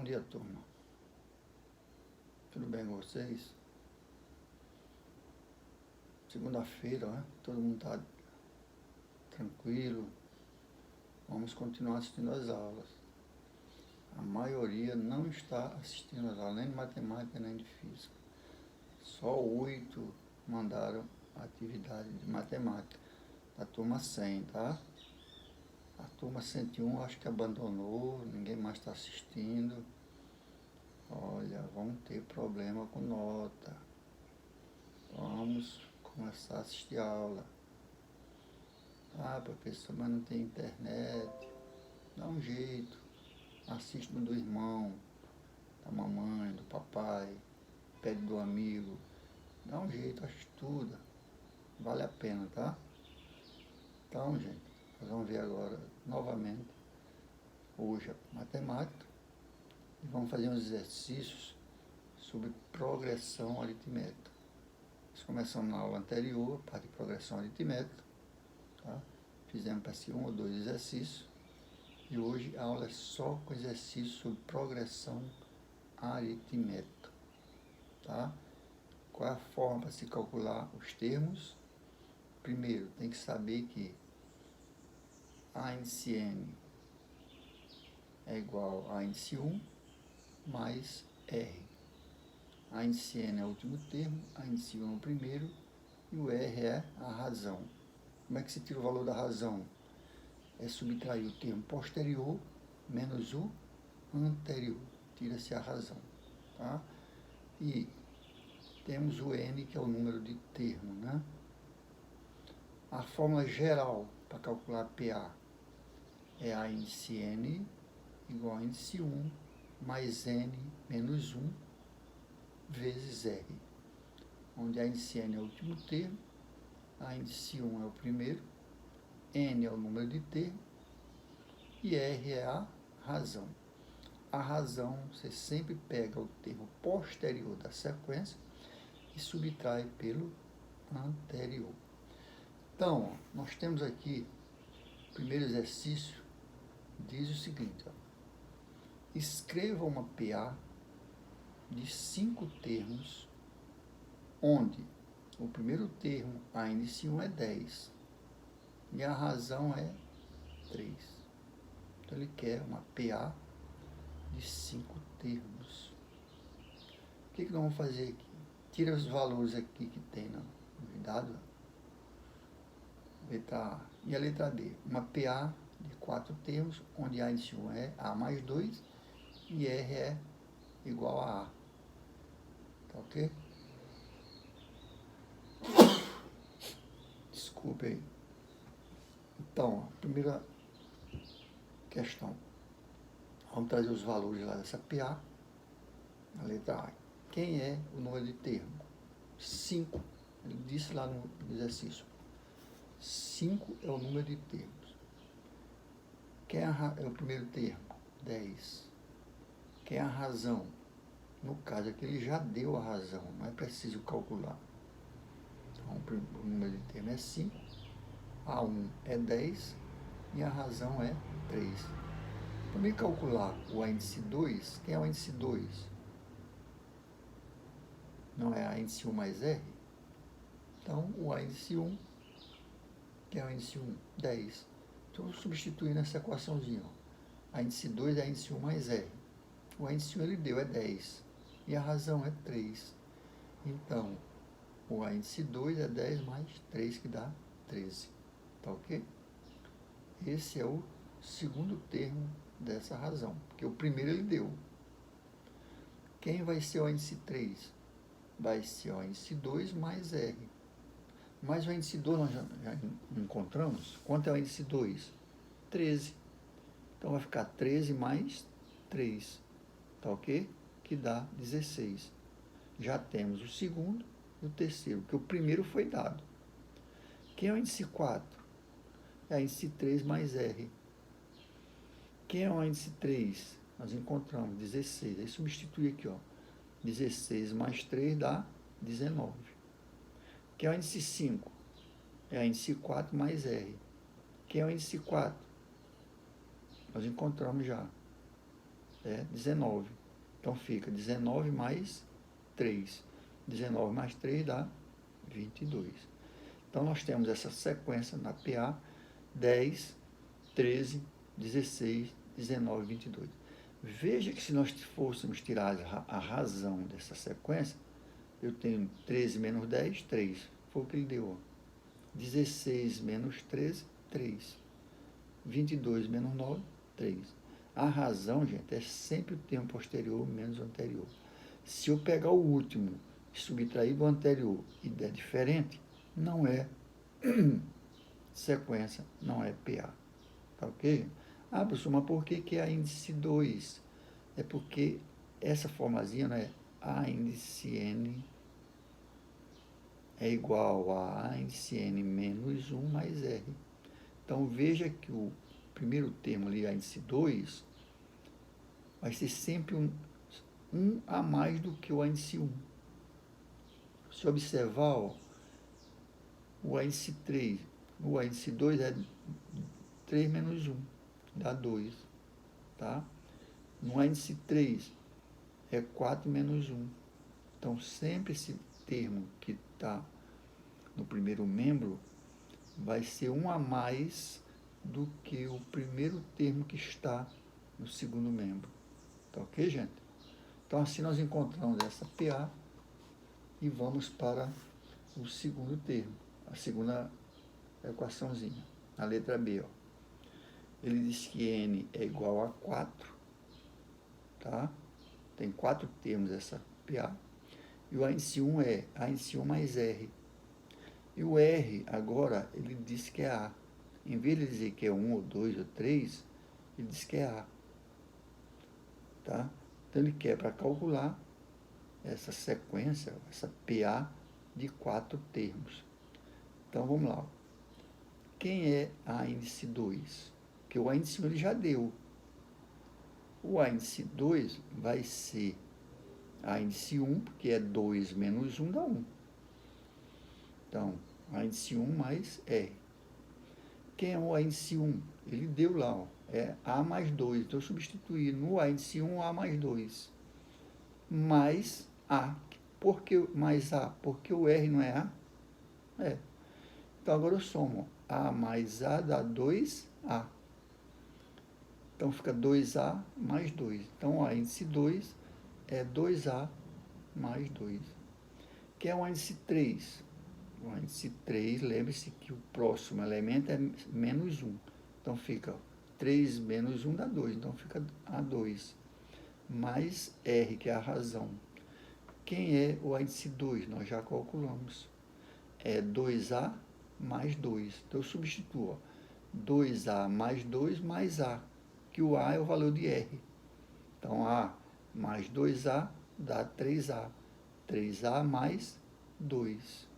dia, turma. Tudo bem com vocês? Segunda-feira, né? Todo mundo está tranquilo. Vamos continuar assistindo às aulas. A maioria não está assistindo às aulas, nem de matemática, nem de física. Só 8 mandaram atividade de matemática. Da turma 100, tá? A turma 101 acho que abandonou, ninguém mais está assistindo. Olha, vamos ter problema com nota. Vamos começar a assistir a aula. Ah, professor, mas não tem internet. Dá um jeito. Assiste no do irmão, da mamãe, do papai, pede do amigo. Dá um jeito, estuda. Vale a pena, tá? Então, gente, nós vamos ver agora novamente hoje a matemática e vamos fazer uns exercícios sobre progressão aritmética. Nós começamos na aula anterior, a parte de progressão aritmética, tá? Fizemos para si 1 ou 2 exercícios e hoje a aula é só com exercícios sobre progressão aritmética, tá? Qual é a forma para se calcular os termos? Primeiro, tem que saber que a índice n é igual a índice 1 mais R. A índice n é o último termo, a índice 1 é o primeiro e o R é a razão. Como é que se tira o valor da razão? É subtrair o termo posterior menos o anterior. Tira-se a razão. Tá? E temos o n, que é o número de termo, né? A fórmula geral para calcular PA é a índice n igual a índice 1 mais n menos 1 vezes R, onde a índice n é o último termo, a índice 1 é o primeiro, n é o número de termo e R é a razão. A razão, você sempre pega o termo posterior da sequência e subtrai pelo anterior. Então, ó, nós temos aqui, o primeiro exercício, diz o seguinte, ó, escreva uma PA de 5 termos, onde o primeiro termo, a índice 1 é 10, e a razão é 3. Então, ele quer uma PA de 5 termos. O que nós vamos fazer aqui? Tira os valores aqui que tem no dado. Letra A. E a letra B? Uma PA de 4 termos, onde a índice 1 é A mais 2 e R é igual a A. Tá ok? Desculpe aí. Então, a primeira questão. Vamos trazer os valores lá dessa PA. A letra A. Quem é o número de termo? 5. Ele disse lá no exercício. 5 é o número de termos. Quem é o primeiro termo? 10. Quem é a razão? No caso aqui, ele já deu a razão, não é preciso calcular. Então, o número de termo é 5, A1 é 10 e a razão é 3. Para me calcular o índice 2, quem é o índice 2? Não é a índice 1 mais R? Então, o índice 1, que é o índice 1, 10. Então, eu substituir nessa equaçãozinha. A índice 2 é a índice 1 mais R. O índice 1 ele deu, é 10. E a razão é 3. Então, o índice 2 é 10 mais 3, que dá 13. Tá ok? Esse é o segundo termo dessa razão, porque o primeiro ele deu. Quem vai ser o índice 3? Vai ser o índice 2 mais R. Mas o índice 2 nós já encontramos. Quanto é o índice 2? 13. Então, vai ficar 13 mais 3. Tá ok? Que dá 16. Já temos o segundo e o terceiro, porque o primeiro foi dado. Quem é o índice 4? É o índice 3 mais R. Quem é o índice 3? Nós encontramos 16. Aí substitui aqui, ó. 16 mais 3 dá 19. Quem é o índice 5? É o índice 4 mais R. Quem é o índice 4? Nós encontramos já é 19. Então fica 19 mais 3. 19 mais 3 dá 22. Então nós temos essa sequência na PA: 10, 13, 16, 19, 22. Veja que se nós fôssemos tirar a razão dessa sequência, eu tenho 13 menos 10, 3. Foi o que ele deu. 16 menos 13, 3. 22 menos 9, 3. A razão, gente, é sempre o termo posterior menos o anterior. Se eu pegar o último e subtrair do anterior e der diferente, não é sequência, não é PA. Tá ok? Ah, professor, mas por que é índice 2? É porque essa formazinha, né, A índice N é igual a índice N menos 1 mais R. Então, veja que o primeiro termo ali, A índice 2, vai ser sempre um a mais do que o A índice 1. Se observar, ó, o A índice 3, o A índice 2 é 3 menos 1, dá 2. Tá? No A índice 3 é 4 menos 1. Então, sempre esse termo que está no primeiro membro vai ser um a mais do que o primeiro termo que está no segundo membro. Tá ok, gente? Então, assim nós encontramos essa PA e vamos para o segundo termo, a segunda equaçãozinha, a letra B. Ó. Ele diz que N é igual a 4, tá? Tem 4 termos essa PA. E o A índice 1 é A índice 1 mais R. E o R, agora, ele diz que é A. Em vez de dizer que é 1, ou 2, ou 3, ele diz que é A. Tá? Então, ele quer para calcular essa sequência, essa PA de 4 termos. Então, vamos lá. Quem é A índice 2? Porque o A índice 1 ele já deu. O A índice 2 vai ser A índice 1, porque é 2 menos 1 dá 1. Então, A índice 1 mais R. Quem é o A índice 1? Ele deu lá, ó, é A mais 2. Então, eu substituí no A índice 1 A mais 2. Mais A. Por que mais A? Porque o R não é A? É. Então, agora eu somo. A mais A dá 2A. Então, fica 2A mais 2. Então, o A índice 2 é 2A mais 2. Que é o índice 3? O índice 3, lembre-se que o próximo elemento é menos 1. Então, fica 3 menos 1 dá 2. Então, fica A2. Mais R, que é a razão. Quem é o índice 2? Nós já calculamos. É 2A mais 2. Então, eu substituo. Ó, 2A mais 2 mais A, que o A é o valor de R. Então, A mais 2A dá 3A. 3A mais 2.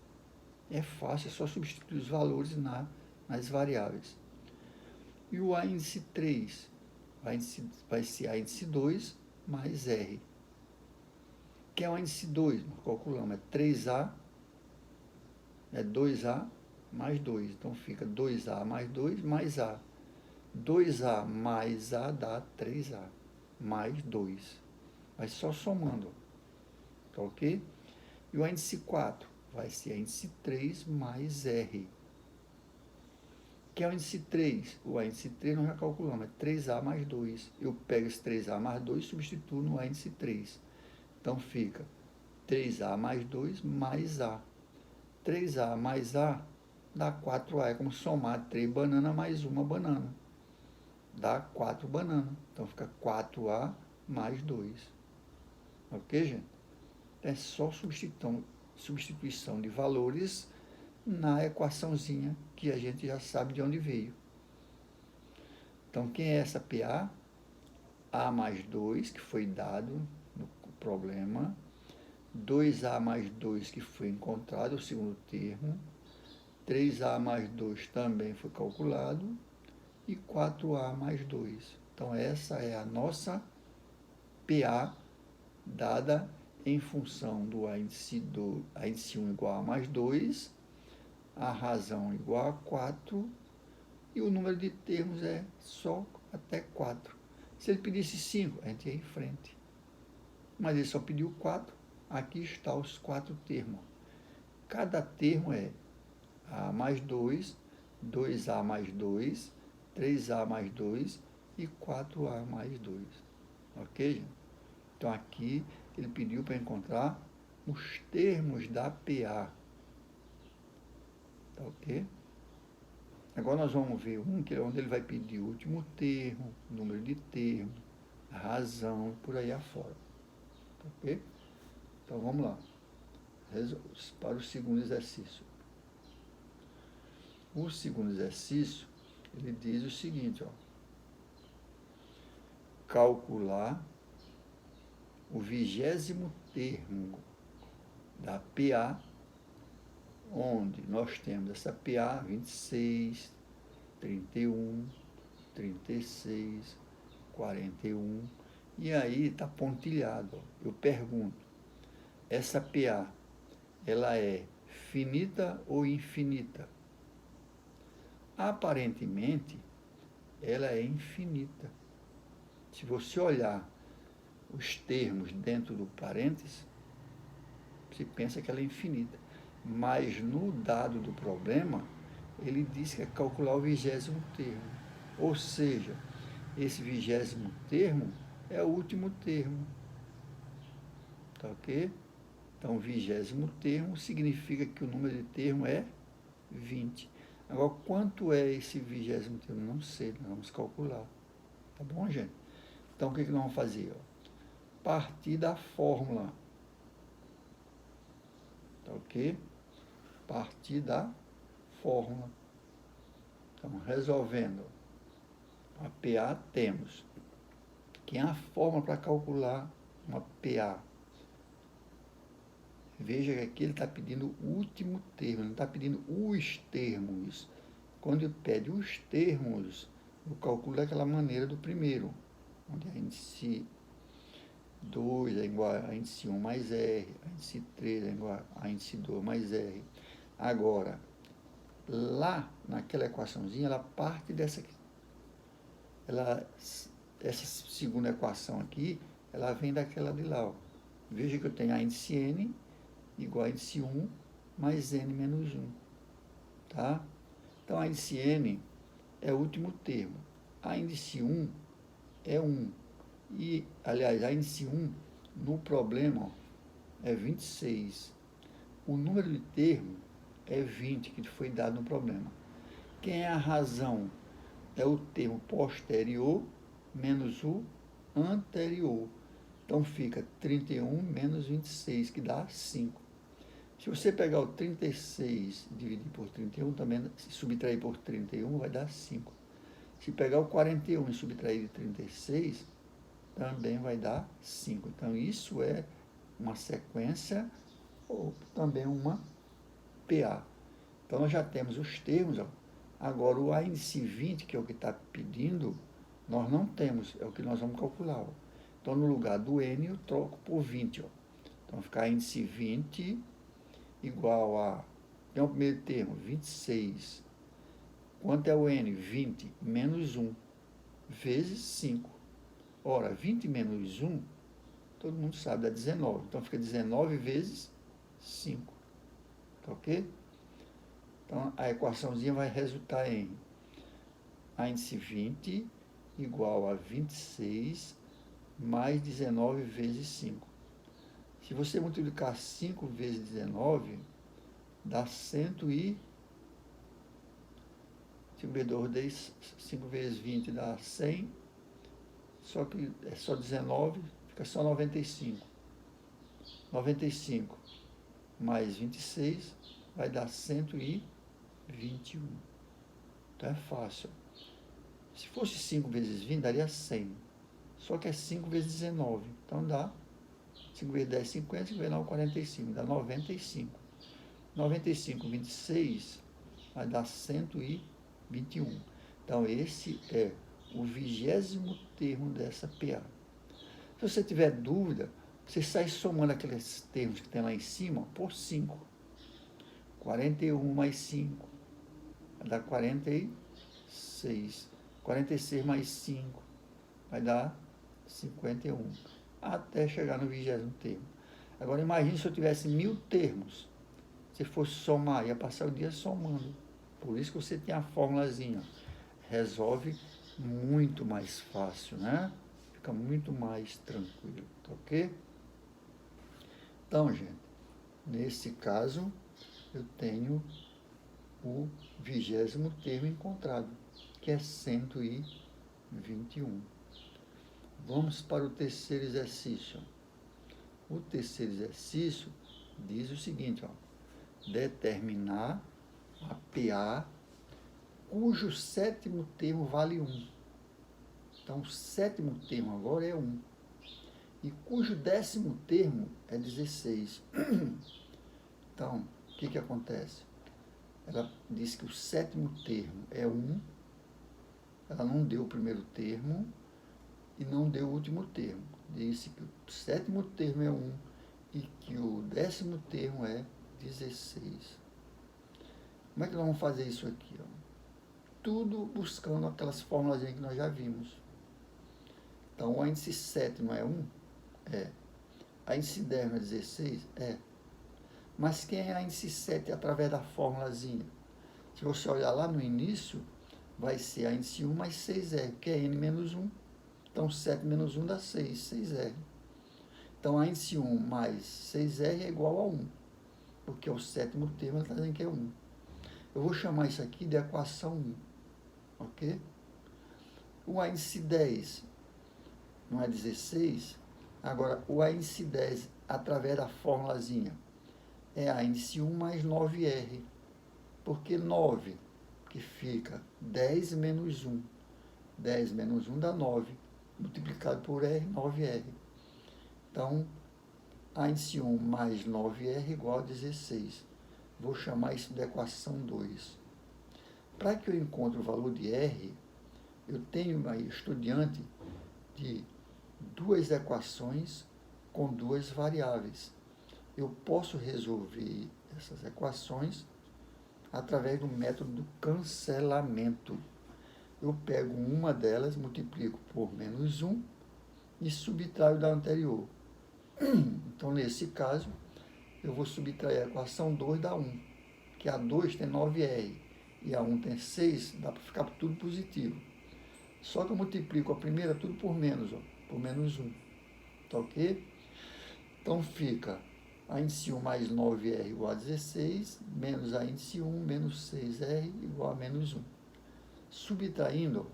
É fácil, é só substituir os valores nas variáveis. E o A índice 3 vai ser A índice 2 mais R. Que é o índice 2? Nós calculamos, é 3A, é 2A mais 2. Então, fica 2A mais 2 mais A. 2A mais A dá 3A, mais 2. Vai só somando. Tá ok? E o índice 4 vai ser índice 3 mais R. Que é o índice 3? O índice 3 nós já calculamos, é 3A mais 2. Eu pego esse 3A mais 2 e substituo no índice 3. Então, fica 3A mais 2 mais A. 3A mais A dá 4A. É como somar 3 bananas mais uma banana. Dá 4 bananas. Então, fica 4A mais 2. Ok, gente? É só substituição de valores na equaçãozinha que a gente já sabe de onde veio. Então, quem é essa PA? A mais 2, que foi dado no problema. 2A mais 2, que foi encontrado, o segundo termo. 3A mais 2 também foi calculado. E 4A mais 2. Então, essa é a nossa PA dada em função do A índice 1 igual a mais 2, a razão igual a 4, e o número de termos é só até 4. Se ele pedisse 5, a gente ia em frente. Mas ele só pediu 4. Aqui estão os 4 termos. Cada termo é A mais 2, 2A mais 2, 3A mais 2 e 4A mais 2. Ok, gente? Então aqui ele pediu para encontrar os termos da PA. Tá ok? Agora nós vamos ver um que é onde ele vai pedir o último termo, número de termo, razão, por aí afora. Tá ok? Então vamos lá. Para o segundo exercício. O segundo exercício, ele diz o seguinte, ó. Calcular o 20º termo da PA, onde nós temos essa PA 26, 31, 36, 41, e aí está pontilhado. Ó. Eu pergunto, essa PA, ela é finita ou infinita? Aparentemente, ela é infinita. Se você olhar os termos dentro do parênteses, você pensa que ela é infinita. Mas no dado do problema, ele diz que é calcular o 20º termo. Ou seja, esse 20º termo é o último termo. Tá ok? Então, o 20º termo significa que o número de termo é 20. Agora, quanto é esse 20º termo? Não sei, nós vamos calcular. Tá bom, gente? Então, o que nós vamos fazer? Ó? Partir da fórmula. Tá ok? Partir da fórmula. Então, resolvendo a PA, temos que é a fórmula para calcular uma PA. Veja que aqui ele está pedindo o último termo, ele não está pedindo os termos. Quando ele pede os termos, eu calculo daquela maneira do primeiro, onde a índice 2 é igual a índice 1 mais R, a índice 3 é igual a índice 2 mais R. Agora, lá naquela equaçãozinha, ela parte dessa aqui. Essa segunda equação aqui, ela vem daquela de lá. Ó. Veja que eu tenho a índice N igual a índice 1 mais N menos 1. Tá? Então, a índice N é o último termo. A índice 1 é 1. E, aliás, a índice 1, no problema, ó, é 26. O número de termo é 20, que foi dado no problema. Quem é a razão? É o termo posterior menos o anterior. Então, fica 31 menos 26, que dá 5. Se você pegar o 36 e dividir por 31, também, se subtrair por 31, vai dar 5. Se pegar o 41 e subtrair de 36, também vai dar 5. Então, isso é uma sequência ou também uma PA. Então, nós já temos os termos. Ó. Agora, o índice 20, que é o que está pedindo, nós não temos, é o que nós vamos calcular. Ó. Então, no lugar do N, eu troco por 20. Ó. Então, fica índice 20 igual a, tem o primeiro termo, 26. Quanto é o N? 20 menos 1 vezes 5. Ora, 20 menos 1, todo mundo sabe, dá 19. Então, fica 19 vezes 5. Tá ok? Então, a equaçãozinha vai resultar em a índice 20 igual a 26 mais 19 vezes 5. Se você multiplicar 5 vezes 19, dá 100 e... 5 vezes 2, 10, 5 vezes 20 dá 100, só que é só 19, fica só 95. 95 mais 26 vai dar 121. Então é fácil. Se fosse 5 vezes 20, daria 100. Só que é 5 vezes 19. Então dá 5 vezes 10, 50, 5 vezes 9, 45. Dá 95. 95, 26 vai dar 121. Então esse é o 20º termo dessa PA. Se você tiver dúvida, você sai somando aqueles termos que tem lá em cima por 5. 41 mais 5 vai dar 46. 46 mais 5 vai dar 51, até chegar no 20º termo. Agora imagine se eu tivesse 1000 termos, se fosse somar, ia passar o dia somando. Por isso que você tem a formulazinha, resolve muito mais fácil, né? Fica muito mais tranquilo, tá ok? Então, gente, nesse caso, eu tenho o 20º termo encontrado, que é 121. Vamos para o terceiro exercício. O terceiro exercício diz o seguinte, ó, determinar a PA cujo sétimo termo vale 1. Então, o sétimo termo agora é 1. E cujo 10º termo é 16. Então, o que acontece? Ela diz que o sétimo termo é 1, ela não deu o primeiro termo e não deu o último termo. Disse que o sétimo termo é 1 e que o 10º termo é 16. Como é que nós vamos fazer isso aqui? Ó? Tudo buscando aquelas fórmulas que nós já vimos. Então, o índice sétimo é 1? É. A índice 10 é 16? É. Mas quem é a índice 7 através da formulazinha? Se você olhar lá no início, vai ser a índice 1 mais 6R, que é N menos 1. Então, 7 menos 1 dá 6, 6R. Então, a índice 1 mais 6R é igual a 1, porque é o sétimo termo, ela está dizendo que é 1. Eu vou chamar isso aqui de equação 1, ok? O índice 10 não é 16? Agora, o índice 10, através da formulazinha, é a índice 1 mais 9R. Porque 9, que fica 10 menos 1. 10 menos 1 dá 9. Multiplicado por R, 9R. Então, a índice 1 mais 9R igual a 16. Vou chamar isso de equação 2. Para que eu encontre o valor de R, eu tenho aí estudante de duas equações com duas variáveis. Eu posso resolver essas equações através do método do cancelamento. Eu pego uma delas, multiplico por menos 1 e subtraio da anterior. Então, nesse caso, eu vou subtrair a equação 2 da 1, que a 2 tem 9R e a 1 tem 6, dá para ficar tudo positivo. Só que eu multiplico a primeira tudo por menos, ó, por menos 1. Tá ok? Então, fica a índice 1 mais 9R igual a 16, menos a índice 1 menos 6R igual a menos 1. Subtraindo,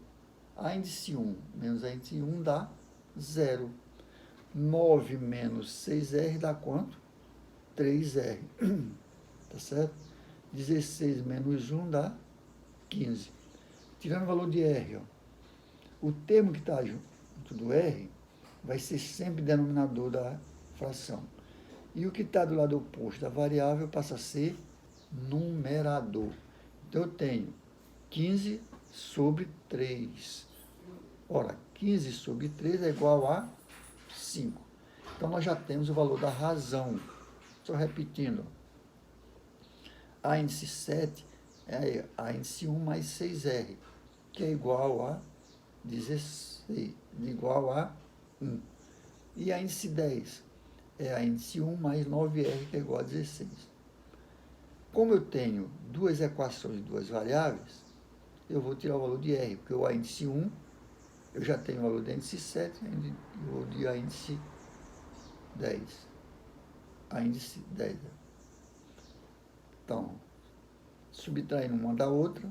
a índice 1 menos a índice 1 dá 0. 9 menos 6R dá quanto? 3R. Tá certo? 16 menos 1 dá 15. Tirando o valor de R, ó, o termo que está junto do R vai ser sempre denominador da fração. E o que está do lado oposto da variável passa a ser numerador. Então, eu tenho 15 sobre 3. Ora, 15 sobre 3 é igual a 5. Então, nós já temos o valor da razão. Só repetindo. A índice 7 é a índice 1 mais 6R, que é igual a 16, igual a 1. E a índice 10 é a índice 1 mais 9R, que é igual a 16. Como eu tenho duas equações de duas variáveis, eu vou tirar o valor de R, porque o índice 1, eu já tenho o valor do índice 7, e vou de índice 10. A índice 10. Então, subtraindo uma da outra,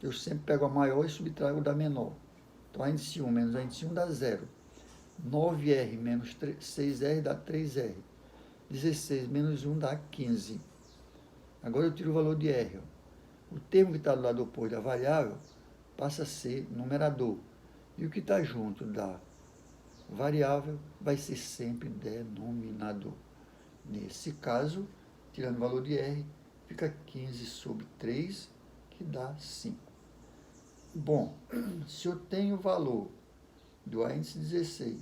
eu sempre pego a maior e subtraio da menor. Então, a índice 1 menos a índice 1 dá 0. 9R menos 6R dá 3R. 16 menos 1 dá 15. Agora eu tiro o valor de R. Ó. O termo que está do lado oposto da variável passa a ser numerador. E o que está junto da variável vai ser sempre denominador. Nesse caso, tirando o valor de R, fica 15 sobre 3, que dá 5. Bom, se eu tenho o valor do índice 16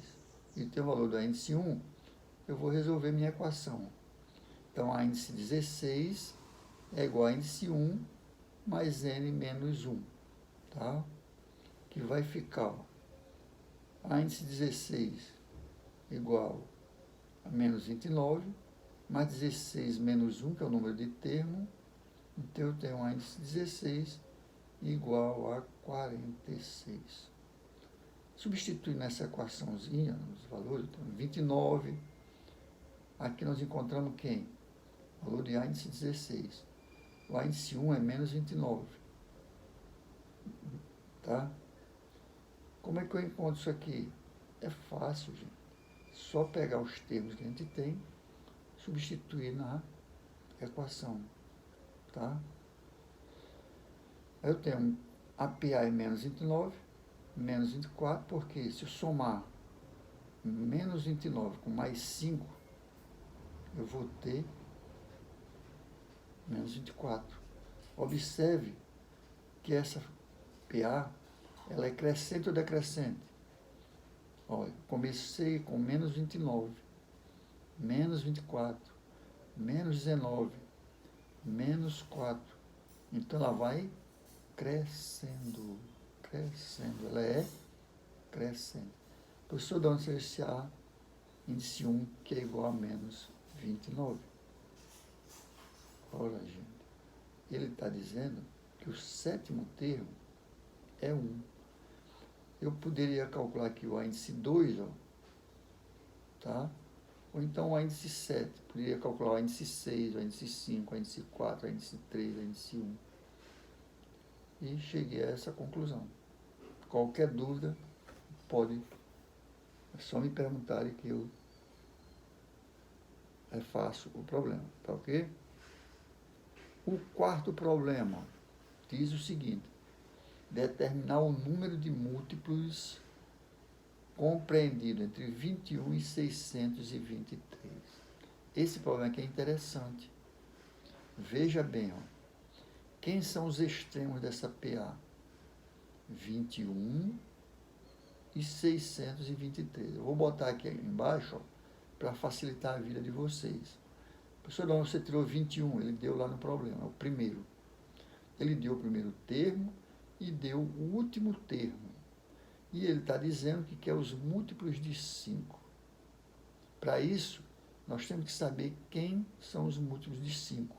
e tenho o valor do índice 1, eu vou resolver minha equação. Então, a índice 16 é igual a índice 1 mais n menos 1, tá? Que vai ficar, ó, A índice 16 igual a menos 29, mais 16 menos 1, que é o número de termo. Então, eu tenho a índice 16 igual a 46. Substitui nessa equaçãozinha, nos valores, então 29. Aqui nós encontramos quem? O valor de A índice 16. O A índice 1 é menos 29. Tá? Como é que eu encontro isso aqui? É fácil, gente. Só pegar os termos que a gente tem, substituir na equação. Tá? Aí eu tenho a PA é menos 29, menos 24, porque se eu somar menos 29 com mais 5, eu vou ter menos 24. Observe que essa PA, ela é crescente ou decrescente? Olha, comecei com menos 29, menos 24, menos 19, menos 4. Então, ela vai crescendo, crescendo. Ela é crescente. Professor, de onde se esse A, índice 1, que é igual a menos 29? Olha, gente, ele está dizendo que o sétimo termo é 1. Eu poderia calcular aqui o índice 2, ó, tá? Ou então o índice 7. Poderia calcular o índice 6, o índice 5, o índice 4, o índice 3, o índice 1. E cheguei a essa conclusão. Qualquer dúvida, pode, é só me perguntarem que eu faço o problema, tá ok? O quarto problema diz o seguinte: determinar o número de múltiplos compreendido entre 21 e 623. Esse problema aqui é interessante. Veja bem, ó, quem são os extremos dessa PA? 21 e 623. Eu vou botar aqui embaixo para facilitar a vida de vocês. Professor, não, você tirou 21, ele deu lá no problema, é o primeiro. Ele deu o primeiro termo e deu o último termo. E ele está dizendo que quer os múltiplos de 5. Para isso, nós temos que saber quem são os múltiplos de 5.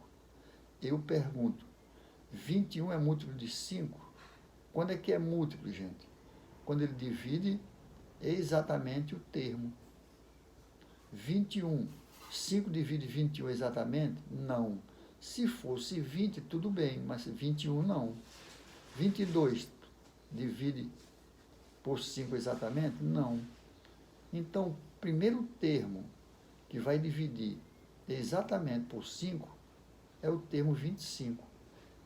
Eu pergunto, 21 é múltiplo de 5? Quando é que é múltiplo, gente? Quando ele divide exatamente o termo. 21, 5 divide 21 exatamente? Não. Se fosse 20, tudo bem, mas 21 não. 22 divide por 5 exatamente? Não. Então, o primeiro termo que vai dividir exatamente por 5 é o termo 25.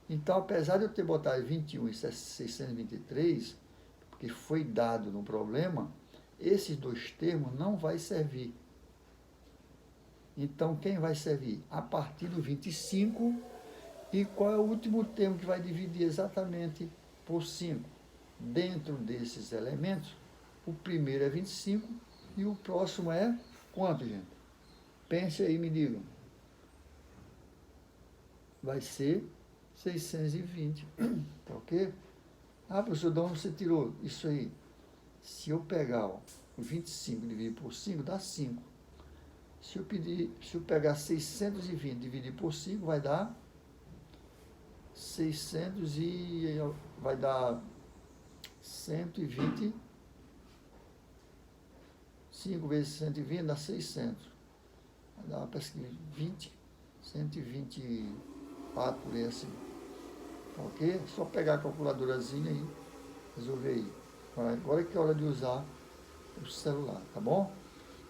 Então, apesar de eu ter botado 21 e 623, porque foi dado no problema, esses dois termos não vai servir. Então, quem vai servir? A partir do 25. E qual é o último termo que vai dividir exatamente por 5? Dentro desses elementos, o primeiro é 25 e o próximo é quanto, gente? Pense aí e me digam. Vai ser 620, tá ok? Ah, professor, de onde você tirou isso aí? Se eu pegar o 25 dividir por 5, dá 5. Se eu pegar 620 dividir por 5, vai dar 600 e vai dar 120. 5 vezes 120 dá 600. Vai dar uma pesquisa 20, 124 por aí assim. Tá ok? Só pegar a calculadorazinha e resolver aí. Agora que é hora de usar o celular, tá bom?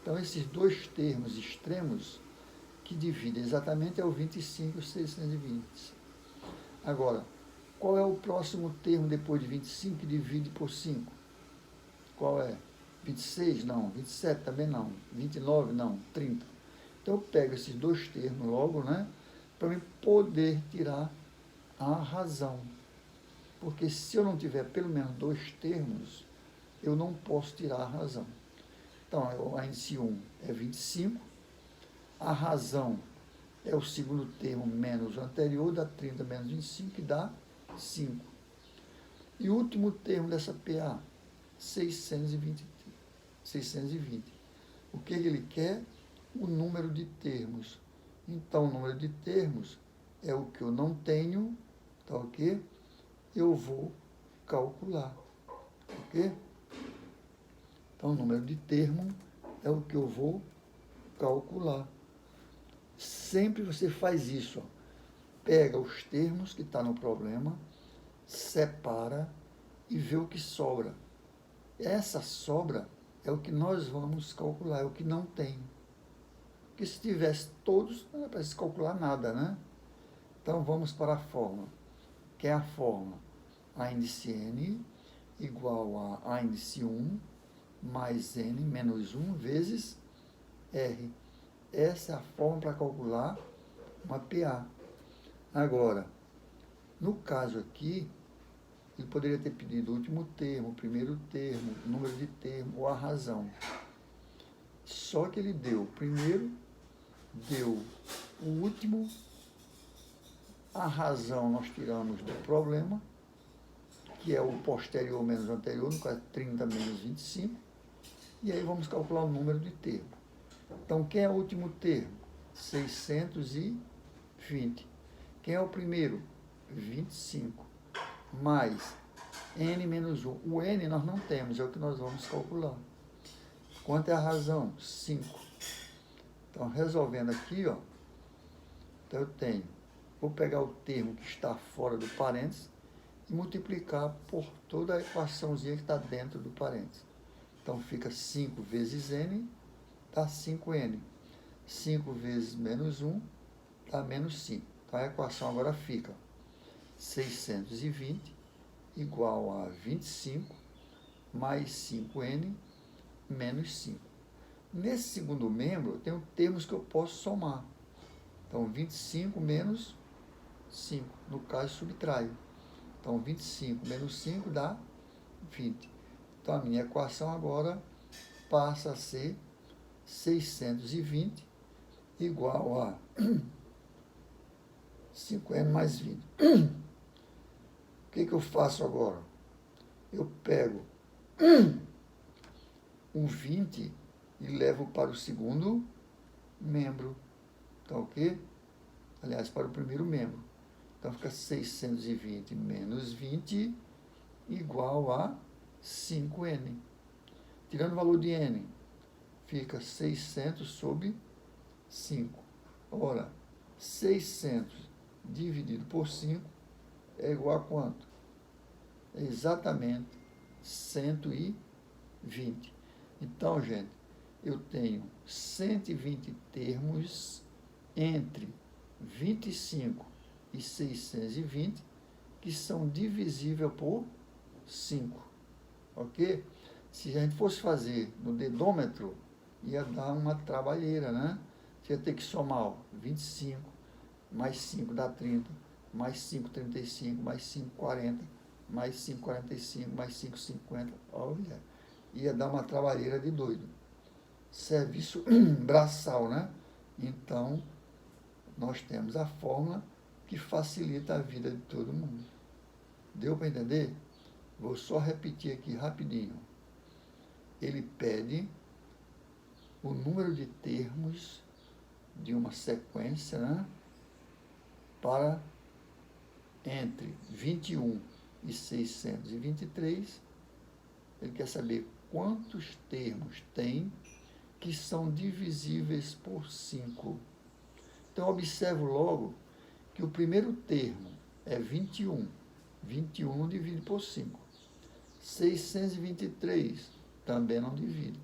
Então, esses dois termos extremos que dividem exatamente é o 25 e o 620. Agora, qual é o próximo termo depois de 25 que divide por 5? Qual é? 26? Não. 27 também não. 29? Não. 30. Então, eu pego esses dois termos logo, né? Para eu poder tirar a razão. Porque se eu não tiver pelo menos dois termos, eu não posso tirar a razão. Então, a índice 1 é 25, a razão é o segundo termo menos o anterior, dá 30 menos 25, que dá 5. E o último termo dessa PA, 623. 620. O que ele quer? O número de termos. Então, o número de termos é o que eu não tenho, tá ok? Eu vou calcular, ok? Então, o número de termo é o que eu vou calcular. Sempre você faz isso, ó. Pega os termos que está no problema, separa e vê o que sobra. Essa sobra é o que nós vamos calcular, é o que não tem. Porque se tivesse todos, não é para se calcular nada, né? Então, vamos para a fórmula, que é a fórmula A índice N igual a índice 1 mais N menos 1 vezes R. Essa é a fórmula para calcular uma PA. Agora, no caso aqui, ele poderia ter pedido o último termo, o primeiro termo, o número de termo ou a razão. Só que ele deu o primeiro, deu o último, a razão nós tiramos do problema, que é o posterior menos o anterior, no caso 30 menos 25, e aí vamos calcular o número de termo. Então, quem é o último termo? 620. Quem é o primeiro? 25. Mais N menos 1. O N nós não temos, é o que nós vamos calcular. Quanto é a razão? 5. Então, resolvendo aqui, ó, então eu tenho, vou pegar o termo que está fora do parênteses e multiplicar por toda a equaçãozinha que está dentro do parênteses. Então, fica 5 vezes N, dá 5N. 5 vezes menos 1, dá menos 5. Então, a equação agora fica 620 igual a 25 mais 5N menos 5. Nesse segundo membro, eu tenho termos que eu posso somar. Então, 25 menos 5. No caso, subtraio. Então, 25 menos 5 dá 20. Então, a minha equação agora passa a ser 620 igual a 5N mais 20. O que eu faço agora? Eu pego o 20 e levo para o segundo membro. Tá ok? Aliás, para o primeiro membro. Então, fica 620 menos 20 igual a 5N. Tirando o valor de N, fica 600 sobre 5. Ora, 600 dividido por 5 é igual a quanto? É exatamente 120. Então, gente, eu tenho 120 termos entre 25 e 620 que são divisíveis por 5. Ok? Se a gente fosse fazer no dedômetro, ia dar uma trabalheira, né? Você ia ter que somar, ó, 25, mais 5 dá 30, mais 5, 35, mais 5, 40, mais 5, 45, mais 5, 50. Olha, ia dar uma trabalheira de doido. Serviço braçal, né? Então, nós temos a fórmula que facilita a vida de todo mundo. Deu para entender? Vou só repetir aqui rapidinho. Ele pede o número de termos de uma sequência, né, para entre 21 e 623. Ele quer saber quantos termos tem que são divisíveis por 5. Então, observo logo que o primeiro termo é 21. 21 não divide por 5. 623 também não divide.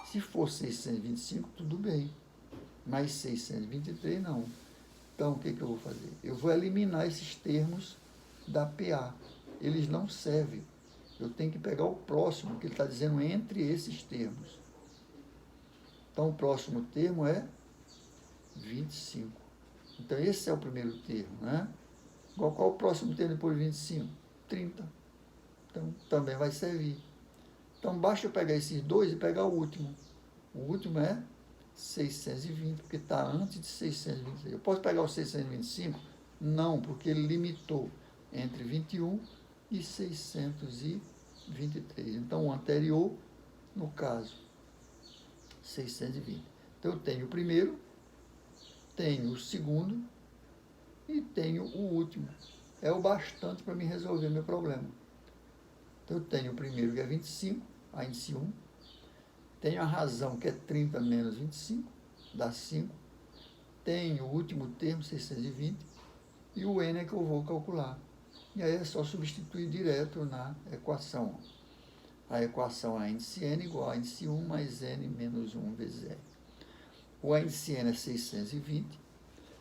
Se for 625, tudo bem. Mas 623 não. Então, o que eu vou fazer? Eu vou eliminar esses termos da PA. Eles não servem. Eu tenho que pegar o próximo, que ele está dizendo entre esses termos. Então, o próximo termo é 25. Então, esse é o primeiro termo, né? Qual é o próximo termo depois de 25? 30. Então, também vai servir. Então, basta eu pegar esses dois e pegar o último. O último é 620, porque está antes de 623. Eu posso pegar o 625? Não, porque ele limitou entre 21 e 623. Então, o anterior, no caso, 620. Então, eu tenho o primeiro, tenho o segundo e tenho o último. É o bastante para me resolver meu problema. Então, eu tenho o primeiro, que é 25, a índice 1. Tenho a razão, que é 30 menos 25, dá 5. Tenho o último termo, 620. E o n é que eu vou calcular. E aí é só substituir direto na equação. A equação A índice n igual a índice 1 mais n menos 1 vezes r. O índice n é 620.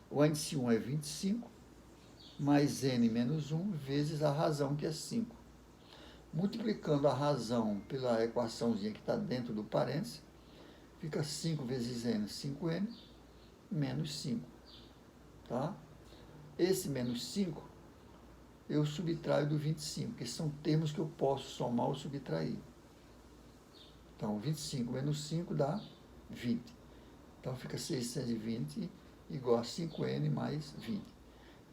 O índice 1 é 25, mais n menos 1 vezes a razão, que é 5. Multiplicando a razão pela equaçãozinha que está dentro do parênteses, fica 5 vezes n, 5n, menos 5. Tá? Esse menos 5, eu subtraio do 25, que são termos que eu posso somar ou subtrair. Então, 25 menos 5 dá 20. Então, fica 620 igual a 5n mais 20.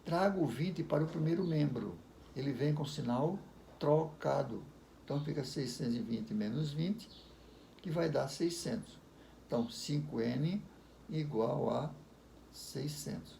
Trago o 20 para o primeiro membro. Ele vem com sinal trocado. Então, fica 620 menos 20, que vai dar 600. Então, 5n igual a 600.